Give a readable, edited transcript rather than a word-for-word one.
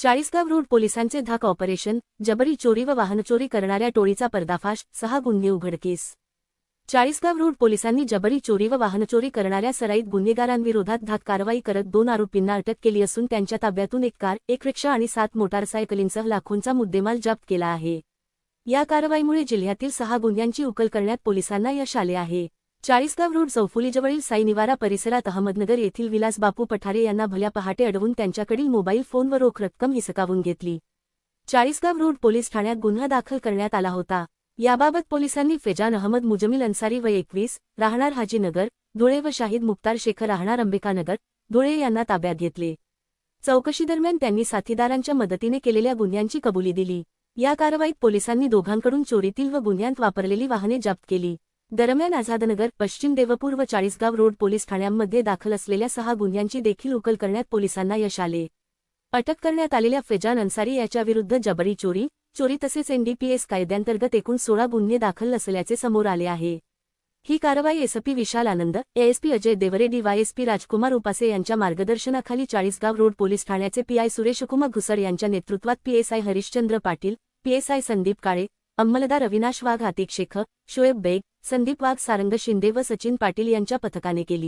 Chalisgaon road पोलिसांचे धाक operation, जबरी चोरी व वाहनचोरी करणाऱ्या टोळीचा पर्दाफाश, 6 गुन्हे उघडकीस। चाळीसगाव रोड पोलिसांनी जबरी चोरी व वाहनचोरी करणाऱ्या सराईत गुन्हेगारांविरोधात धाक कारवाई करत 2 आरोपींना अटक केली असून त्यांच्या ताब्यातून 1 कार, 1 रिक्षा आणि 7 मोटारसायकलींसह लाखोंचा मुद्देमाल जप्त केला आहे। या कारवाईमुळे जिल्ह्यातील 6 गुन्ह्यांची उकल करण्यात पोलिसांना यश आले आहे। चाळीसगाव रोड चौफुलीजवळील साई निवारा परिसरात अहमदनगर येथील विलास बापू पठारे यांना भल्या पहाटे अडवून त्यांच्याकडील मोबाईल फोन व रोख रक्कम हिसकावून घेतली। चाळीसगाव रोड पोलीस ठाण्यात गुन्हा दाखल करण्यात आला होता। याबाबत पोलिसांनी फेजान अहमद मुजमिल अन्सारी वय 21, राहणार हाजीनगर, धुळे व शाहिद मुक्तार शेख राहणार अंबिकानगर, धुळे यांना ताब्यात घेतले। चौकशीदरम्यान त्यांनी साथीदारांच्या मदतीने केलेल्या गुन्ह्यांची कबुली दिली। या कारवाईत पोलिसांनी दोघांकडून चोरीतील व गुन्ह्यांत वापरलेली वाहने जप्त केली। दरम्यान आझादनगर, पश्चिम देवपूर व चाळीसगाव रोड पोलीस ठाण्यांमध्ये दाखल असलेल्या 6 गुन्ह्यांची देखील उकल करण्यात पोलिसांना यश आले। अटक करण्यात आलेल्या फेजान अन्सारी याच्याविरुद्ध जबरी चोरी तसेच एनडीपीएस कायद्यांतर्गत एकूण 16 गुन्हे दाखल असल्याचे समोर आले आहे। ही कारवाई एसपी विशाल आनंद, एएसपी अजय देवरे, डीवायएसपी राजकुमार उपासे यांच्या मार्गदर्शनाखाली चाळीसगाव रोड पोलीस ठाण्याचे पीआय सुरेशकुमार घुसड यांच्या नेतृत्वात पीएसआय हरिश्चंद्र पाटील, पीएसआय संदीप काळे, अंमलदार अविनाश वाघ, आतिक शेख, शोएब बेग, संदीप वाघ, सारंग शिंदे व सचिन पाटील यांच्या पथकाने केली।